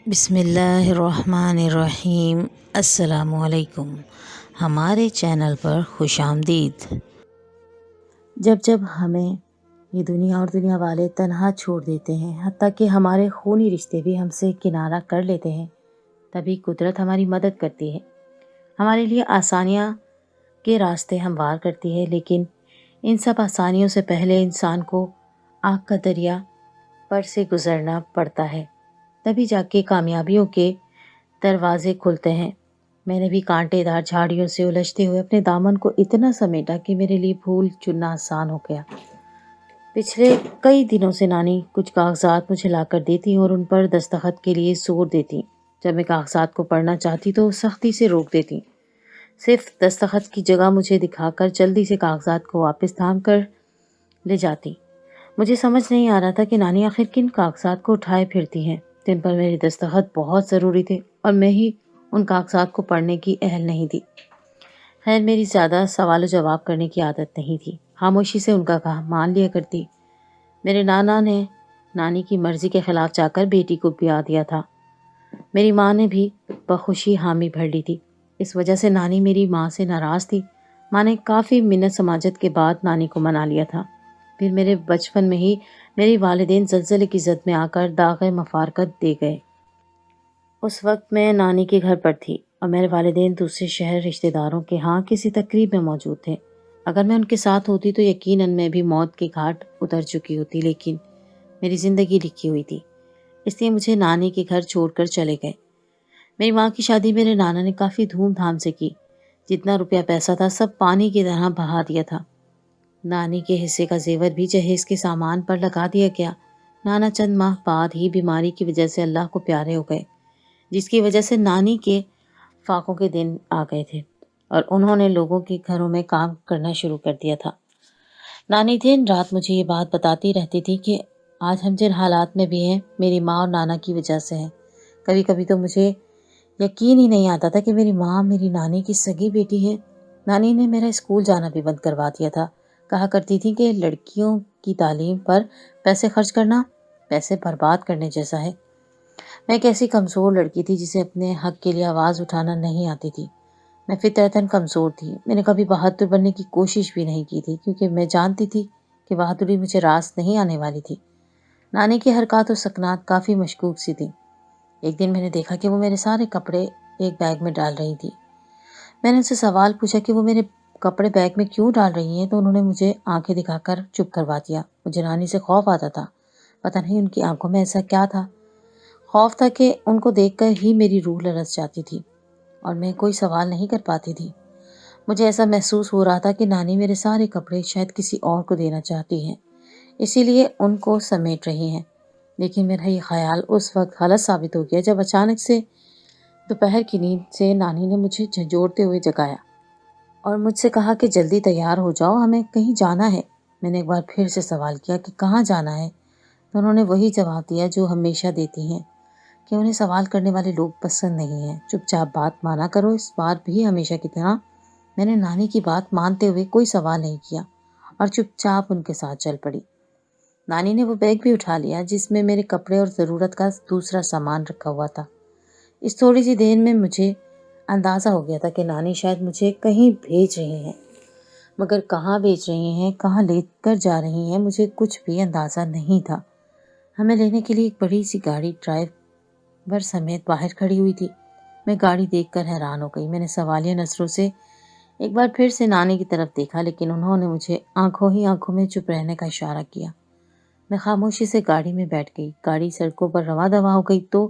بسم اللہ الرحمن الرحیم۔ السلام علیکم، ہمارے چینل پر خوش آمدید۔ جب جب ہمیں یہ دنیا اور دنیا والے تنہا چھوڑ دیتے ہیں، حتیٰ کہ ہمارے خونی رشتے بھی ہم سے کنارہ کر لیتے ہیں، تبھی قدرت ہماری مدد کرتی ہے، ہمارے لیے آسانیاں کے راستے ہموار کرتی ہے۔ لیکن ان سب آسانیوں سے پہلے انسان کو آگ کا دریا پر سے گزرنا پڑتا ہے، تبھی جا کے کامیابیوں کے دروازے کھلتے ہیں۔ میں نے بھی کانٹے دار جھاڑیوں سے الجھتے ہوئے اپنے دامن کو اتنا سمیٹا کہ میرے لیے بھول چننا آسان ہو گیا۔ پچھلے کئی دنوں سے نانی کچھ کاغذات مجھے لا کر دیتی اور ان پر دستخط کے لیے زور دیتی۔ جب میں کاغذات کو پڑھنا چاہتی تو سختی سے روک دیتی، صرف دستخط کی جگہ مجھے دکھا کر جلدی سے کاغذات کو واپس تھام کر لے جاتی۔ مجھے سمجھ نہیں آ رہا تھا کہ نانی آخر کن کاغذات کو اٹھائے پھرتی ہیں، جن پر میرے دستخط بہت ضروری تھے اور میں ہی ان کاغذات کو پڑھنے کی اہل نہیں تھی۔ خیر، میری زیادہ سوال و جواب کرنے کی عادت نہیں تھی، خاموشی سے ان کا کہا مان لیا کرتی۔ میرے نانا نے نانی کی مرضی کے خلاف جا کر بیٹی کو بیاہ دیا تھا۔ میری ماں نے بھی بخوشی حامی بھر لی تھی۔ اس وجہ سے نانی میری ماں سے ناراض تھی۔ ماں نے کافی منت سماجت کے بعد نانی کو منا لیا تھا۔ پھر میرے بچپن میں ہی میری والدین زلزلے کی زد میں آ کر داغ مفارقت دے گئے۔ اس وقت میں نانی کے گھر پر تھی اور میرے والدین دوسرے شہر رشتہ داروں کے ہاں کسی تقریب میں موجود تھے۔ اگر میں ان کے ساتھ ہوتی تو یقیناً میں بھی موت کے گھاٹ اتر چکی ہوتی، لیکن میری زندگی لکھی ہوئی تھی، اس لیے مجھے نانی کے گھر چھوڑ کر چلے گئے۔ میری ماں کی شادی میرے نانا نے کافی دھوم دھام سے کی۔ جتنا روپیہ پیسہ تھا سب پانی کی طرح بہا دیا تھا۔ نانی کے حصے کا زیور بھی جہیز کے سامان پر لگا دیا گیا۔ نانا چند ماہ بعد ہی بیماری کی وجہ سے اللہ کو پیارے ہو گئے، جس کی وجہ سے نانی کے فاقوں کے دن آ گئے تھے اور انہوں نے لوگوں کے گھروں میں کام کرنا شروع کر دیا تھا۔ نانی دن رات مجھے یہ بات بتاتی رہتی تھی کہ آج ہم جن حالات میں بھی ہیں میری ماں اور نانا کی وجہ سے ہیں۔ کبھی کبھی تو مجھے یقین ہی نہیں آتا تھا کہ میری ماں میری نانی کی سگی بیٹی ہے۔ نانی نے میرا اسکول جانا بھی بند کروا دیا تھا۔ کہا کرتی تھی کہ لڑکیوں کی تعلیم پر پیسے خرچ کرنا پیسے برباد کرنے جیسا ہے۔ میں ایک ایسی کمزور لڑکی تھی جسے اپنے حق کے لیے آواز اٹھانا نہیں آتی تھی۔ میں فطرتاً کمزور تھی۔ میں نے کبھی بہادر بننے کی کوشش بھی نہیں کی تھی، کیونکہ میں جانتی تھی کہ بہادری مجھے راست نہیں آنے والی تھی۔ نانی کی حرکات و سکنات کافی مشکوک سی تھی۔ ایک دن میں نے دیکھا کہ وہ میرے سارے کپڑے ایک بیگ میں ڈال رہی تھی۔ میں نے ان سے سوال پوچھا کہ وہ میرے کپڑے بیگ میں کیوں ڈال رہی ہیں، تو انہوں نے مجھے آنکھیں دکھا کر چپ کروا دیا۔ مجھے نانی سے خوف آتا تھا، پتہ نہیں ان کی آنکھوں میں ایسا کیا تھا۔ خوف تھا کہ ان کو دیکھ کر ہی میری روح لرز جاتی تھی اور میں کوئی سوال نہیں کر پاتی تھی۔ مجھے ایسا محسوس ہو رہا تھا کہ نانی میرے سارے کپڑے شاید کسی اور کو دینا چاہتی ہیں، اسی لیے ان کو سمیٹ رہی ہیں۔ لیکن میرا یہ خیال اس وقت غلط ثابت ہو گیا جب اچانک سے دوپہر کی نیند سے نانی نے مجھے جھنجھوڑتے ہوئے جگایا اور مجھ سے کہا کہ جلدی تیار ہو جاؤ، ہمیں کہیں جانا ہے۔ میں نے ایک بار پھر سے سوال کیا کہ کہاں جانا ہے، تو انہوں نے وہی جواب دیا جو ہمیشہ دیتی ہیں کہ انہیں سوال کرنے والے لوگ پسند نہیں ہیں، چپ چاپ بات مانا کرو۔ اس بار بھی ہمیشہ کی طرح میں نے نانی کی بات مانتے ہوئے کوئی سوال نہیں کیا اور چپ چاپ ان کے ساتھ چل پڑی۔ نانی نے وہ بیگ بھی اٹھا لیا جس میں میرے کپڑے اور ضرورت کا دوسرا سامان رکھا ہوا تھا۔ اس تھوڑی سی دیر میں مجھے اندازہ ہو گیا تھا کہ نانی شاید مجھے کہیں بھیج رہی ہیں، مگر کہاں بھیج رہی ہیں، کہاں لے کر جا رہی ہیں، مجھے کچھ بھی اندازہ نہیں تھا۔ ہمیں لینے کے لیے ایک بڑی سی گاڑی ڈرائیور سمیت باہر کھڑی ہوئی تھی۔ میں گاڑی دیکھ کر حیران ہو گئی۔ میں نے سوالیہ نظروں سے ایک بار پھر سے نانی کی طرف دیکھا، لیکن انہوں نے مجھے آنکھوں ہی آنکھوں میں چپ رہنے کا اشارہ کیا۔ میں خاموشی سے گاڑی میں بیٹھ گئی۔ گاڑی سڑکوں پر رواں دواں ہو گئی تو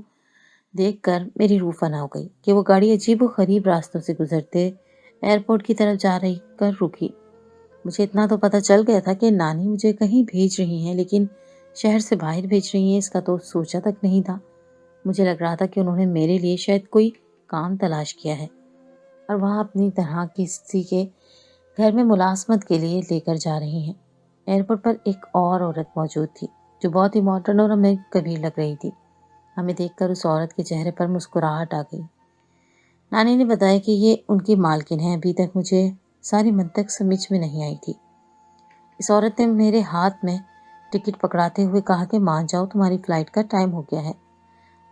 دیکھ کر میری روح فنا ہو گئی کہ وہ گاڑی عجیب و غریب راستوں سے گزرتے ایئرپورٹ کی طرف جا رہی کر رکی۔ مجھے اتنا تو پتہ چل گیا تھا کہ نانی مجھے کہیں بھیج رہی ہیں، لیکن شہر سے باہر بھیج رہی ہیں اس کا تو سوچا تک نہیں تھا۔ مجھے لگ رہا تھا کہ انہوں نے میرے لیے شاید کوئی کام تلاش کیا ہے اور وہاں اپنی طرح کسی کے گھر میں ملازمت کے لیے لے کر جا رہی ہیں۔ ایئرپورٹ پر ایک اور عورت موجود تھی جو بہت ہی ماڈرن اور ہمیں کبھی لگ رہی تھی۔ ہمیں دیکھ کر اس عورت کے چہرے پر مسکراہٹ آ گئی۔ نانی نے بتایا کہ یہ ان کی مالکن ہے۔ ابھی تک مجھے ساری منطق سمجھ میں نہیں آئی تھی۔ اس عورت نے میرے ہاتھ میں ٹکٹ پکڑاتے ہوئے کہا کہ مان جاؤ، تمہاری فلائٹ کا ٹائم ہو گیا ہے۔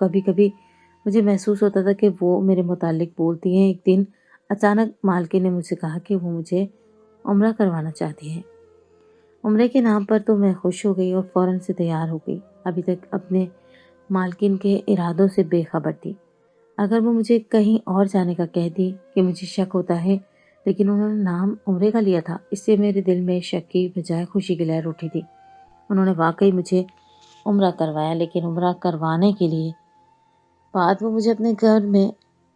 کبھی کبھی مجھے محسوس ہوتا تھا کہ وہ میرے متعلق بولتی ہیں۔ ایک دن اچانک مالکن نے مجھ سے کہا کہ وہ مجھے عمرہ کروانا چاہتی ہے۔ عمرے کے نام پر تو میں خوش ہو گئی اور فوراً سے تیار ہو گئی۔ ابھی تک اپنے مالکن کے ارادوں سے بے خبر تھی۔ اگر وہ مجھے کہیں اور جانے کا کہتی کہ مجھے شک ہوتا ہے، لیکن انہوں نے نام عمرے کا لیا تھا، اس سے میرے دل میں شک کی بجائے خوشی کی لہر اٹھی تھی۔ انہوں نے واقعی مجھے عمرہ کروایا، لیکن عمرہ کروانے کے لیے بعد وہ مجھے اپنے گھر میں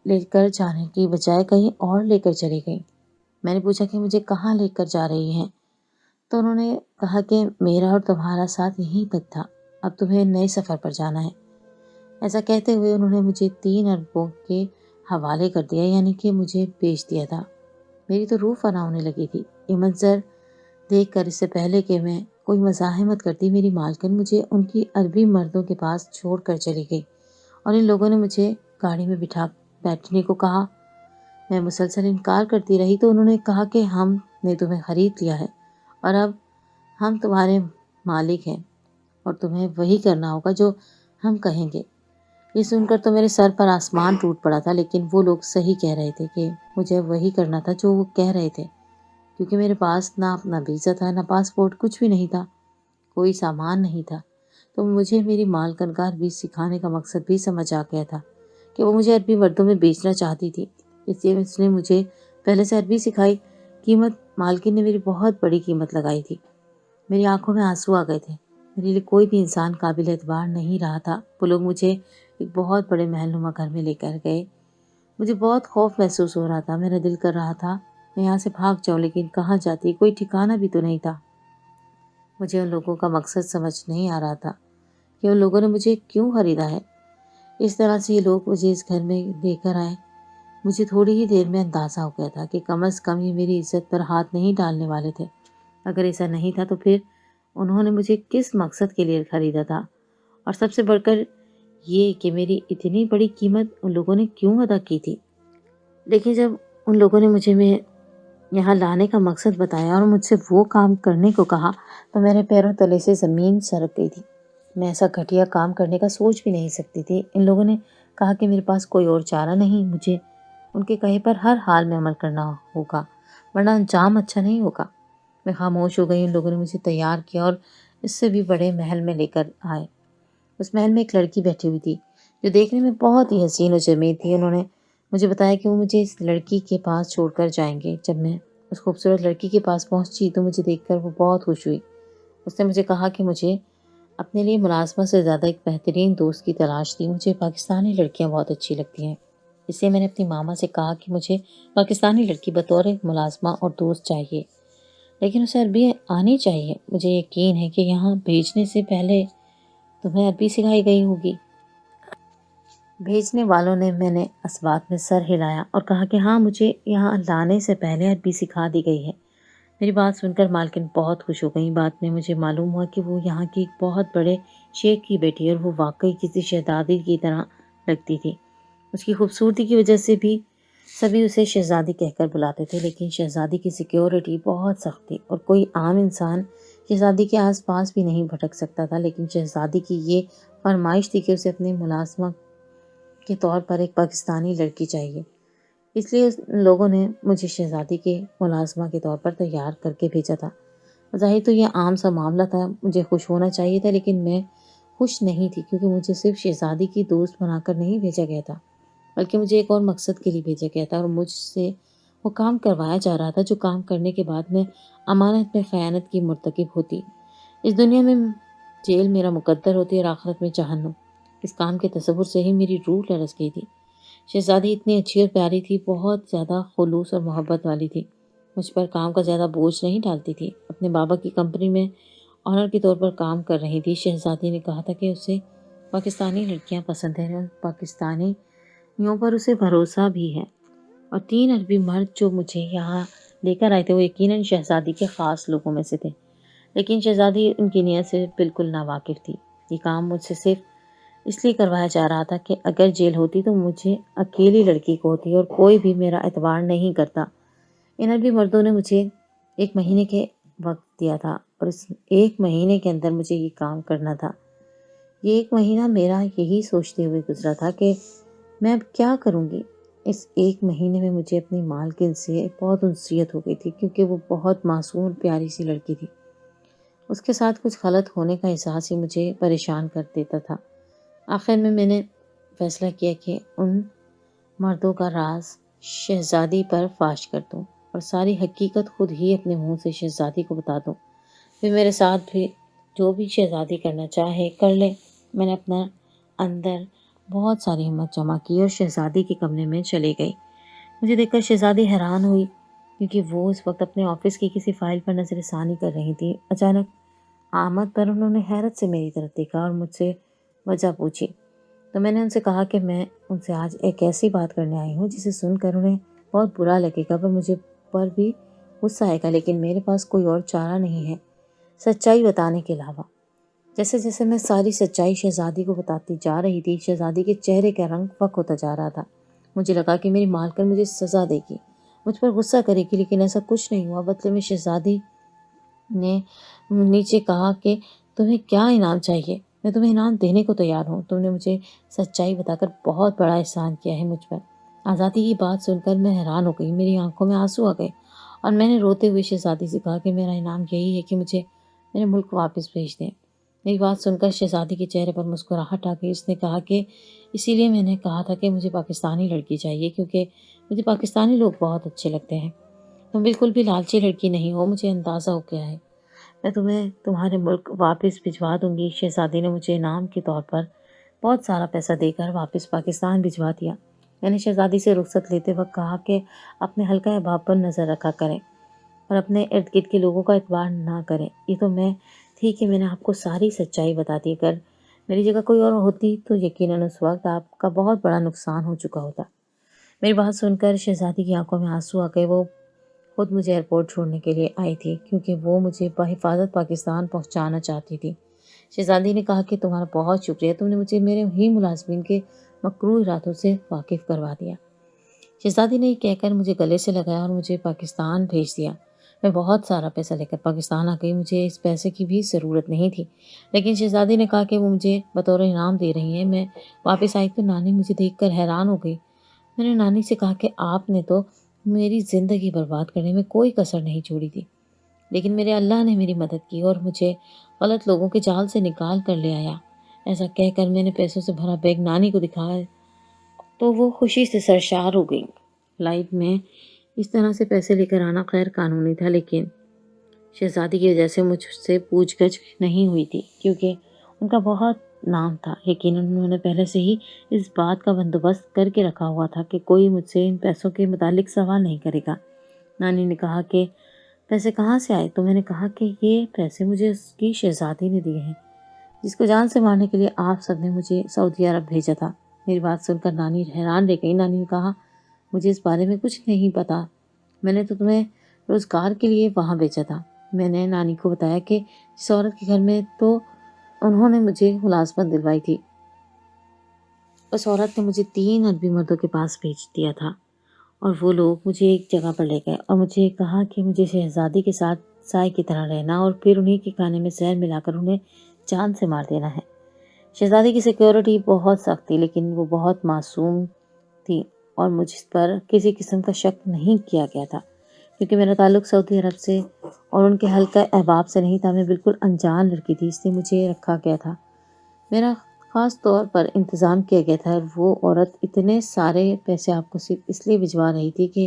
لے کر جانے کی بجائے کہیں اور لے کر چلی گئی۔ میں نے پوچھا کہ مجھے کہاں لے کر جا رہی ہیں، تو انہوں نے کہا کہ میرا اور تمہارا ساتھ یہیں تک تھا، اب تمہیں نئے سفر پر جانا ہے۔ ایسا کہتے ہوئے انہوں نے مجھے 3 اربوں کے حوالے کر دیا، یعنی کہ مجھے بیچ دیا تھا۔ میری تو روح فنا ہونے لگی تھی۔ یہ منظر دیکھ کر، اس سے پہلے کہ میں کوئی مزاحمت کرتی، میری مالکن مجھے ان کی عربی مردوں کے پاس چھوڑ کر چلی گئی اور ان لوگوں نے مجھے گاڑی میں بیٹھنے کو کہا۔ میں مسلسل انکار کرتی رہی تو انہوں نے کہا کہ ہم نے تمہیں خرید لیا ہے اور اب ہم تمہارے مالک ہیں اور تمہیں وہی کرنا ہوگا جو ہم کہیں گے۔ یہ سن کر تو میرے سر پر آسمان ٹوٹ پڑا تھا، لیکن وہ لوگ صحیح کہہ رہے تھے کہ مجھے وہی کرنا تھا جو وہ کہہ رہے تھے، کیونکہ میرے پاس نہ اپنا ویزا تھا، نہ پاسپورٹ، کچھ بھی نہیں تھا، کوئی سامان نہیں تھا۔ تو مجھے میری مالکن کا عربی سکھانے کا مقصد بھی سمجھ آ گیا تھا کہ وہ مجھے عربی مردوں میں بیچنا چاہتی تھی۔ اس لیے اس نے مجھے پہلے سے عربی سکھائی۔ مالکن نے میری بہت بڑی قیمت لگائی تھی۔ میری آنکھوں میں آنسو آ گئے تھے۔ میرے لیے کوئی بھی انسان قابل اعتبار نہیں رہا تھا۔ وہ لوگ مجھے ایک بہت بڑے محل نما گھر میں لے کر گئے۔ مجھے بہت خوف محسوس ہو رہا تھا۔ میرا دل کر رہا تھا میں یہاں سے بھاگ جاؤں، لیکن کہاں جاتی، کوئی ٹھکانہ بھی تو نہیں تھا۔ مجھے ان لوگوں کا مقصد سمجھ نہیں آ رہا تھا کہ ان لوگوں نے مجھے کیوں خریدا ہے۔ اس طرح سے یہ لوگ مجھے اس گھر میں لے کر آئے۔ مجھے تھوڑی ہی دیر میں اندازہ ہو گیا تھا کہ کم از کم یہ میری عزت پر ہاتھ نہیں ڈالنے والے تھے۔ اگر ایسا نہیں تھا تو پھر انہوں نے مجھے کس مقصد کے لیے خریدا تھا، اور سب سے بڑھ کر یہ کہ میری اتنی بڑی قیمت ان لوگوں نے کیوں ادا کی تھی۔ لیکن جب ان لوگوں نے مجھے یہاں لانے کا مقصد بتایا اور مجھ سے وہ کام کرنے کو کہا تو میرے پیروں تلے سے زمین سرک گئی تھی۔ میں ایسا گھٹیا کام کرنے کا سوچ بھی نہیں سکتی تھی۔ ان لوگوں نے کہا کہ میرے پاس کوئی اور چارہ نہیں، مجھے ان کے کہے پر ہر حال میں عمل کرنا ہوگا، ورنہ انجام اچھا نہیں ہوگا۔ میں خاموش ہو گئی۔ ان لوگوں نے مجھے تیار کیا اور اس سے بھی بڑے محل میں لے کر آئے۔ اس محل میں ایک لڑکی بیٹھی ہوئی تھی جو دیکھنے میں بہت ہی حسین و جمیل تھی۔ انہوں نے مجھے بتایا کہ وہ مجھے اس لڑکی کے پاس چھوڑ کر جائیں گے۔ جب میں اس خوبصورت لڑکی کے پاس پہنچی تو مجھے دیکھ کر وہ بہت خوش ہوئی۔ اس نے مجھے کہا کہ مجھے اپنے لیے ملازمہ سے زیادہ ایک بہترین دوست کی تلاش تھی۔ مجھے پاکستانی لڑکیاں بہت اچھی لگتی ہیں، اس لیے میں نے اپنی ماما سے کہا کہ مجھے پاکستانی لڑکی بطور ملازمہ اور دوست چاہیے، لیکن اسے عربی آنی چاہیے۔ مجھے یقین ہے کہ یہاں بھیجنے سے پہلے تمہیں عربی سکھائی گئی ہوگی۔ بھیجنے والوں نے میں نے اس بات میں سر ہلایا اور کہا کہ ہاں، مجھے یہاں لانے سے پہلے عربی سکھا دی گئی ہے۔ میری بات سن کر مالکن بہت خوش ہو گئی۔ بعد میں مجھے معلوم ہوا کہ وہ یہاں کی ایک بہت بڑے شیخ کی بیٹی ہے اور وہ واقعی کسی شہزادی کی طرح لگتی تھی۔ اس کی خوبصورتی کی وجہ سے بھی سبھی اسے شہزادی کہہ کر بلاتے تھے، لیکن شہزادی کی سیکیورٹی بہت سخت تھی اور کوئی عام انسان شہزادی کے آس پاس بھی نہیں بھٹک سکتا تھا۔ لیکن شہزادی کی یہ فرمائش تھی کہ اسے اپنے ملازمہ کے طور پر ایک پاکستانی لڑکی چاہیے، اس لیے لوگوں نے مجھے شہزادی کے ملازمہ کے طور پر تیار کر کے بھیجا تھا۔ ظاہر تو یہ عام سا معاملہ تھا، مجھے خوش ہونا چاہیے تھا، لیکن میں خوش نہیں تھی، کیونکہ مجھے صرف شہزادی کی دوست بنا کر نہیں بھیجا گیا تھا، بلکہ مجھے ایک اور مقصد کے لیے بھیجا گیا تھا، اور مجھ سے وہ کام کروایا جا رہا تھا جو کام کرنے کے بعد میں امانت میں خیانت کی مرتکب ہوتی۔ اس دنیا میں جیل میرا مقدر ہوتی اور آخرت میں جہنم۔ اس کام کے تصور سے ہی میری روح لرز گئی تھی۔ شہزادی اتنی اچھی اور پیاری تھی، بہت زیادہ خلوص اور محبت والی تھی، مجھ پر کام کا زیادہ بوجھ نہیں ڈالتی تھی۔ اپنے بابا کی کمپنی میں آنر کے طور پر کام کر رہی تھی۔ شہزادی نے کہا تھا کہ اسے پاکستانی لڑکیاں پسند ہیں اور پاکستانیوں پر اسے بھروسہ بھی ہے، اور 3 عربی مرد جو مجھے یہاں لے کر آئے تھے وہ یقیناً شہزادی کے خاص لوگوں میں سے تھے، لیکن شہزادی ان کی نیت سے بالکل ناواقف تھی۔ یہ کام مجھ سے صرف اس لیے کروایا جا رہا تھا کہ اگر جیل ہوتی تو مجھے اکیلی لڑکی کو ہوتی اور کوئی بھی میرا اعتبار نہیں کرتا۔ ان عربی مردوں نے مجھے 1 مہینے کے وقت دیا تھا اور اس 1 مہینے کے اندر مجھے یہ کام کرنا تھا۔ یہ 1 مہینہ میرا یہی سوچتے ہوئے گزرا تھا کہ میں اب کیا کروں گی۔ اس 1 مہینے میں مجھے اپنی مالکن سے بہت انسیت ہو گئی تھی، کیونکہ وہ بہت معصوم پیاری سی لڑکی تھی۔ اس کے ساتھ کچھ غلط ہونے کا احساس ہی مجھے پریشان کر دیتا تھا۔ آخر میں نے فیصلہ کیا کہ ان مردوں کا راز شہزادی پر فاش کر دوں اور ساری حقیقت خود ہی اپنے منہ سے شہزادی کو بتا دوں، پھر میرے ساتھ بھی جو بھی شہزادی کرنا چاہے کر لے۔ میں نے اپنا اندر بہت ساری ہمت جمع کی اور شہزادی کے کمرے میں چلے گئی۔ مجھے دیکھ کر شہزادی حیران ہوئی، کیونکہ وہ اس وقت اپنے آفس کی کسی فائل پر نظر ثانی کر رہی تھی۔ اچانک آمد پر انہوں نے حیرت سے میری طرف دیکھا اور مجھ سے وجہ پوچھی، تو میں نے ان سے کہا کہ میں ان سے آج ایک ایسی بات کرنے آئی ہوں جسے سن کر انہیں بہت برا لگے گا، پر مجھے پر بھی غصہ آئے گا، لیکن میرے پاس کوئی اور چارہ نہیں ہے سچائی بتانے کے علاوہ۔ جیسے جیسے میں ساری سچائی شہزادی کو بتاتی جا رہی تھی، شہزادی کے چہرے کا رنگ فک ہوتا جا رہا تھا۔ مجھے لگا کہ میری مالکن مجھے سزا دے گی، مجھ پر غصہ کرے گی، لیکن ایسا کچھ نہیں ہوا۔ بدلے میں شہزادی نے نیچے کہا کہ تمہیں کیا انعام چاہیے، میں تمہیں انعام دینے کو تیار ہوں، تم نے مجھے سچائی بتا کر بہت بڑا احسان کیا ہے مجھ پر۔ آزادی کی بات سن کر میں حیران ہو گئی، میری آنکھوں میں آنسو آ گئے اور میں نے روتے ہوئے شہزادی سے کہا کہ میرا انعام یہی ہے کہ مجھے میرے ملک واپس بھیج دیں۔ میری بات سن کر شہزادی کے چہرے پر مسکراہٹ آ گئی۔ اس نے کہا کہ اسی لیے میں نے کہا تھا کہ مجھے پاکستانی لڑکی چاہیے، کیونکہ مجھے پاکستانی لوگ بہت اچھے لگتے ہیں۔ تم بالکل بھی لالچی لڑکی نہیں ہو، مجھے اندازہ ہو گیا ہے۔ میں تمہیں تمہارے ملک واپس بھجوا دوں گی۔ شہزادی نے مجھے انعام کے طور پر بہت سارا پیسہ دے کر واپس پاکستان بھجوا دیا۔ میں نے شہزادی سے رخصت لیتے وقت کہا کہ اپنے حلقہ احباب پر نظر رکھا کریں اور اپنے ارد گرد کے لوگوں کا اعتبار نہ کریں۔ یہ تو میں تھی کہ میں نے آپ کو ساری سچائی بتا دی، اگر میری جگہ کوئی اور ہوتی تو یقیناً اس وقت آپ کا بہت بڑا نقصان ہو چکا ہوتا۔ میری بات سن کر شہزادی کی آنکھوں میں آنسو آ گئے۔ وہ خود مجھے ایئرپورٹ چھوڑنے کے لیے آئی تھی، کیونکہ وہ مجھے بحفاظت پاکستان پہنچانا چاہتی تھی۔ شہزادی نے کہا کہ تمہارا بہت شکریہ، تم نے مجھے میرے ہی ملازمین کے مکروہ ارادوں سے واقف کروا دیا۔ شہزادی نے یہ کہہ کر مجھے گلے سے لگایا اور مجھے پاکستان بھیج دیا۔ میں بہت سارا پیسہ لے کر پاکستان آ گئی، مجھے اس پیسے کی بھی ضرورت نہیں تھی، لیکن شہزادی نے کہا کہ وہ مجھے بطور انعام دے رہی ہیں۔ میں واپس آئی تو نانی مجھے دیکھ کر حیران ہو گئی۔ میں نے نانی سے کہا کہ آپ نے تو میری زندگی برباد کرنے میں کوئی کسر نہیں چھوڑی تھی، لیکن میرے اللہ نے میری مدد کی اور مجھے غلط لوگوں کے جال سے نکال کر لے آیا۔ ایسا کہہ کر میں نے پیسوں سے بھرا بیگ نانی کو دکھایا تو وہ خوشی سے سرشار ہو گئی۔ فلائٹ میں اس طرح سے پیسے لے کر آنا غیر قانونی تھا، لیکن شہزادی کی وجہ سے مجھ سے پوچھ گچھ نہیں ہوئی تھی، کیونکہ ان کا بہت نام تھا۔ یقیناً انہوں نے پہلے سے ہی اس بات کا بندوبست کر کے رکھا ہوا تھا کہ کوئی مجھ سے ان پیسوں کے متعلق سوال نہیں کرے گا۔ نانی نے کہا کہ پیسے کہاں سے آئے؟ تو میں نے کہا کہ یہ پیسے مجھے اس کی شہزادی نے دیے ہیں، جس کو جان سے مارنے کے لیے آپ سب نے مجھے سعودی عرب بھیجا تھا۔ میری بات سن کر نانی حیران رہ گئی۔ نانی نے کہا مجھے اس بارے میں کچھ نہیں پتا، میں نے تو تمہیں روزگار کے لیے وہاں بھیجا تھا۔ میں نے نانی کو بتایا کہ جس عورت کے گھر میں تو انہوں نے مجھے ملازمت دلوائی تھی، اس عورت نے مجھے 3 عربی مردوں کے پاس بھیج دیا تھا، اور وہ لوگ مجھے ایک جگہ پر لے گئے اور مجھے کہا کہ مجھے شہزادی کے ساتھ سائے کی طرح رہنا اور پھر انہی کے کھانے میں زہر ملا کر انہیں جان سے مار دینا ہے۔ شہزادی کی سیکیورٹی بہت سخت تھی، لیکن وہ بہت معصوم تھی اور مجھ پر کسی قسم کا شک نہیں کیا گیا تھا، کیونکہ میرا تعلق سعودی عرب سے اور ان کے حلقہ احباب سے نہیں تھا۔ میں بالکل انجان لڑکی تھی، اس لیے مجھے رکھا گیا تھا۔ میرا خاص طور پر انتظام کیا گیا تھا، اور وہ عورت اتنے سارے پیسے آپ کو صرف اس لیے بھجوا رہی تھی کہ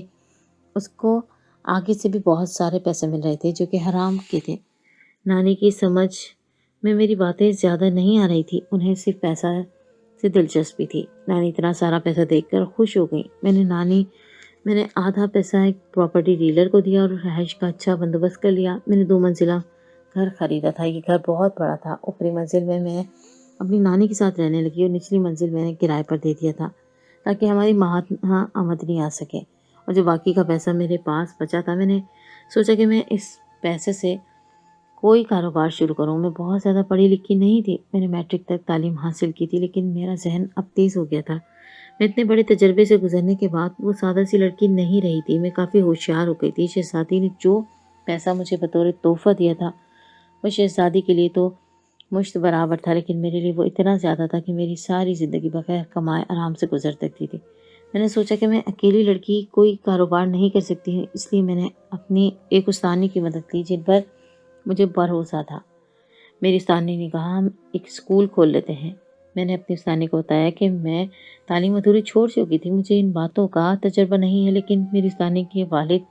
اس کو آگے سے بھی بہت سارے پیسے مل رہے تھے جو کہ حرام کے تھے۔ نانی کی سمجھ میں میری باتیں زیادہ نہیں آ رہی تھی، انہیں صرف پیسہ سے دلچسپی تھی۔ نانی اتنا سارا پیسہ دیکھ کر خوش ہو گئی۔ میں نے آدھا پیسہ ایک پراپرٹی ڈیلر کو دیا اور رہائش کا اچھا بندوبست کر لیا۔ میں نے 2 منزلہ گھر خریدا تھا، یہ گھر بہت بڑا تھا۔ اوپری منزل میں اپنی نانی کے ساتھ رہنے لگی اور نچلی منزل میں نے کرائے پر دے دیا تھا تاکہ ہماری ماہانہ آمدنی آ سکے، اور جو باقی کا پیسہ میرے پاس بچا تھا میں نے سوچا کہ میں اس پیسے سے کوئی کاروبار شروع کروں۔ میں بہت زیادہ پڑھی لکھی نہیں تھی، میں نے میٹرک تک تعلیم حاصل کی تھی، لیکن میرا ذہن اب تیز ہو گیا تھا۔ میں اتنے بڑے تجربے سے گزرنے کے بعد وہ سادہ سی لڑکی نہیں رہی تھی، میں کافی ہوشیار ہو گئی تھی۔ شہزادی نے جو پیسہ مجھے بطور تحفہ دیا تھا وہ شہزادی کے لیے تو مشت برابر تھا، لیکن میرے لیے وہ اتنا زیادہ تھا کہ میری ساری زندگی بغیر کمائے آرام سے گزر سکتی تھی۔ میں نے سوچا کہ میں اکیلی لڑکی کوئی کاروبار نہیں کر سکتی ہوں، اس لیے میں نے اپنی ایک استانی کی مدد لی جن پر مجھے بھروسہ تھا۔ میری استانی نے کہا ہم ایک اسکول کھول لیتے ہیں۔ میں نے اپنی استانی کو بتایا کہ میں تعلیم ادھوری چھوڑ چکی تھی، مجھے ان باتوں کا تجربہ نہیں ہے، لیکن میری استانی کے والد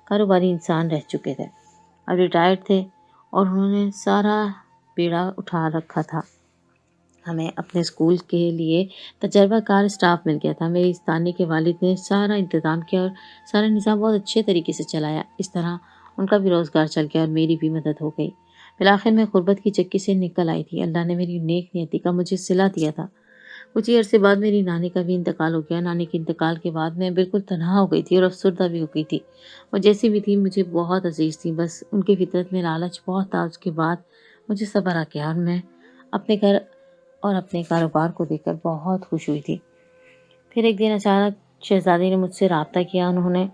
کاروباری انسان رہ چکے تھے، اب ریٹائرڈ تھے اور انہوں نے سارا بیڑا اٹھا رکھا تھا۔ ہمیں اپنے اسکول کے لیے تجربہ کار اسٹاف مل گیا تھا۔ میری استانی کے والد نے سارا انتظام کیا اور سارا نظام بہت اچھے طریقے سے چلایا۔ اس طرح ان کا بھی روزگار چل گیا اور میری بھی مدد ہو گئی۔ بالآخر میں غربت کی چکی سے نکل آئی تھی۔ اللہ نے میری نیک نیتی کا مجھے صلہ دیا تھا۔ کچھ ہی عرصے بعد میری نانی کا بھی انتقال ہو گیا۔ نانی کے انتقال کے بعد میں بالکل تنہا ہو گئی تھی اور افسردہ بھی ہو گئی تھی۔ وہ جیسی بھی تھی مجھے بہت عزیز تھی، بس ان کی فطرت میں لالچ بہت تھا۔ اس کے بعد مجھے صبر آ گیا اور میں اپنے گھر اور اپنے کاروبار کو دیکھ کر بہت خوش ہوئی تھی۔ پھر ایک دن اچانک شہزادی نے مجھ سے رابطہ کیا۔ انہوں نے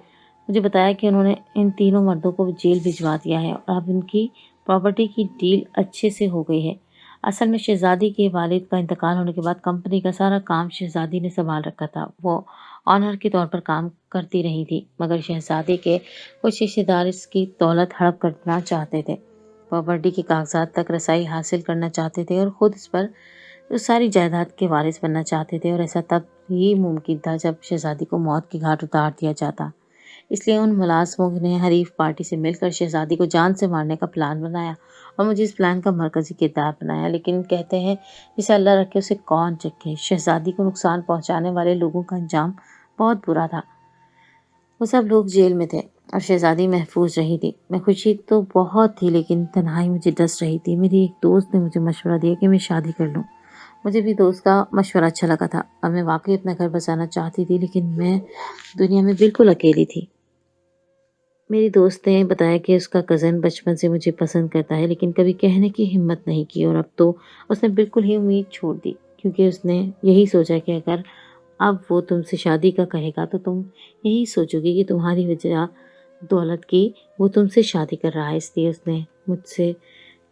مجھے بتایا کہ انہوں نے ان تینوں مردوں کو جیل بھجوا دیا ہے اور اب ان کی پراپرٹی کی ڈیل اچھے سے ہو گئی ہے۔ اصل میں شہزادی کے والد کا انتقال ہونے کے بعد کمپنی کا سارا کام شہزادی نے سنبھال رکھا تھا۔ وہ آنر کے طور پر کام کرتی رہی تھی، مگر شہزادی کے کچھ رشتہ دار اس کی دولت ہڑپ کرنا چاہتے تھے، پراپرٹی کے کاغذات تک رسائی حاصل کرنا چاہتے تھے اور خود اس پر اس ساری جائیداد کے وارث بننا چاہتے تھے، اور ایسا تب ہی ممکن تھا جب شہزادی کو موت کے گھاٹ اتار دیا جاتا۔ اس لیے ان ملازموں نے حریف پارٹی سے مل کر شہزادی کو جان سے مارنے کا پلان بنایا اور مجھے اس پلان کا مرکزی کردار بنایا۔ لیکن کہتے ہیں جسے اللہ رکھے اسے کون چکھے، شہزادی کو نقصان پہنچانے والے لوگوں کا انجام بہت برا تھا۔ وہ سب لوگ جیل میں تھے اور شہزادی محفوظ رہی تھی۔ میں خوشی تو بہت تھی لیکن تنہائی مجھے ڈس رہی تھی۔ میری ایک دوست نے مجھے مشورہ دیا کہ میں شادی کر لوں۔ مجھے بھی دوست کا مشورہ اچھا لگا تھا اور میں واقعی اپنا گھر بسانا چاہتی تھی، لیکن میں دنیا میں بالکل اکیلی تھی۔ میری دوست نے بتایا کہ اس کا کزن بچپن سے مجھے پسند کرتا ہے، لیکن کبھی کہنے کی ہمت نہیں کی، اور اب تو اس نے بالکل ہی امید چھوڑ دی، کیونکہ اس نے یہی سوچا کہ اگر اب وہ تم سے شادی کا کہے گا تو تم یہی سوچو گی کہ تمہاری وجہ دولت کی وہ تم سے شادی کر رہا ہے۔ اس لیے اس نے مجھ سے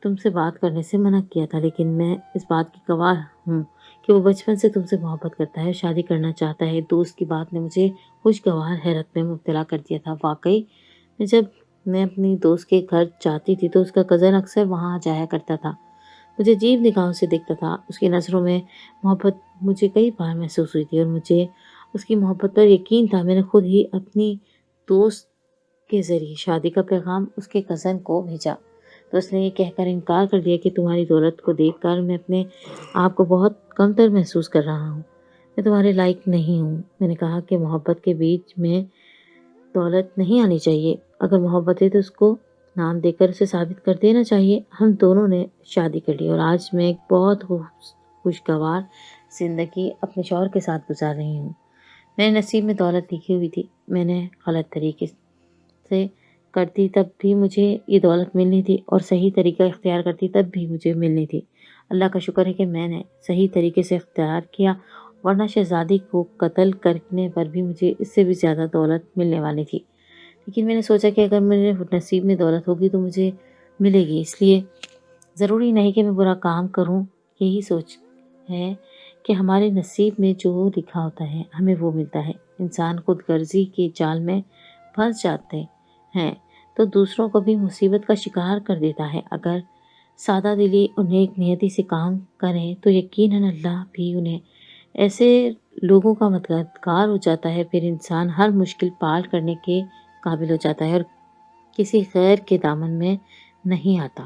تم سے بات کرنے سے منع کیا تھا، لیکن میں اس بات کی گواہ ہوں کہ وہ بچپن سے تم سے محبت کرتا ہے، شادی کرنا چاہتا ہے۔ دوست کی بات نے مجھے خوشگوار حیرت میں مبتلا کر دیا تھا۔ واقعی جب میں اپنی دوست کے گھر جاتی تھی تو اس کا کزن اکثر وہاں جایا کرتا تھا، مجھے عجیب نگاہوں سے دیکھتا تھا۔ اس کی نظروں میں محبت مجھے کئی بار محسوس ہوئی تھی اور مجھے اس کی محبت پر یقین تھا۔ میں نے خود ہی اپنی دوست کے ذریعے شادی کا پیغام اس کے کزن کو بھیجا تو اس نے یہ کہہ کر انکار کر دیا کہ تمہاری دولت کو دیکھ کر میں اپنے آپ کو بہت کمتر محسوس کر رہا ہوں، میں تمہارے لائق نہیں ہوں۔ میں نے کہا کہ محبت کے بیچ میں دولت نہیں آنی چاہیے، اگر محبت ہے تو اس کو نام دے کر اسے ثابت کر دینا چاہیے۔ ہم دونوں نے شادی کر لی اور آج میں ایک بہت خوشگوار زندگی اپنے شوہر کے ساتھ گزار رہی ہوں۔ میرے نصیب میں دولت لکھی ہوئی تھی، میں نے غلط طریقے سے کرتی تب بھی مجھے یہ دولت ملنی تھی، اور صحیح طریقہ اختیار کرتی تب بھی مجھے ملنی تھی۔ اللہ کا شکر ہے کہ میں نے صحیح طریقے سے اختیار کیا، ورنہ شہزادی کو قتل کرنے پر بھی مجھے اس سے بھی زیادہ دولت ملنے والی تھی۔ لیکن میں نے سوچا کہ اگر میرے نصیب میں دولت ہوگی تو مجھے ملے گی، اس لیے ضروری نہیں کہ میں برا کام کروں۔ یہی سوچ ہے کہ ہمارے نصیب میں جو لکھا ہوتا ہے ہمیں وہ ملتا ہے۔ انسان خود غرضی کے جال میں پھنس جاتے ہیں تو دوسروں کو بھی مصیبت کا شکار کر دیتا ہے۔ اگر سادہ دلی اور نیک نیتی سے کام کریں تو یقیناً اللہ بھی انہیں ایسے لوگوں کا مددگار ہو جاتا ہے۔ پھر انسان ہر مشکل پار کرنے کے قابل ہو جاتا ہے اور کسی غیر کے دامن میں نہیں آتا۔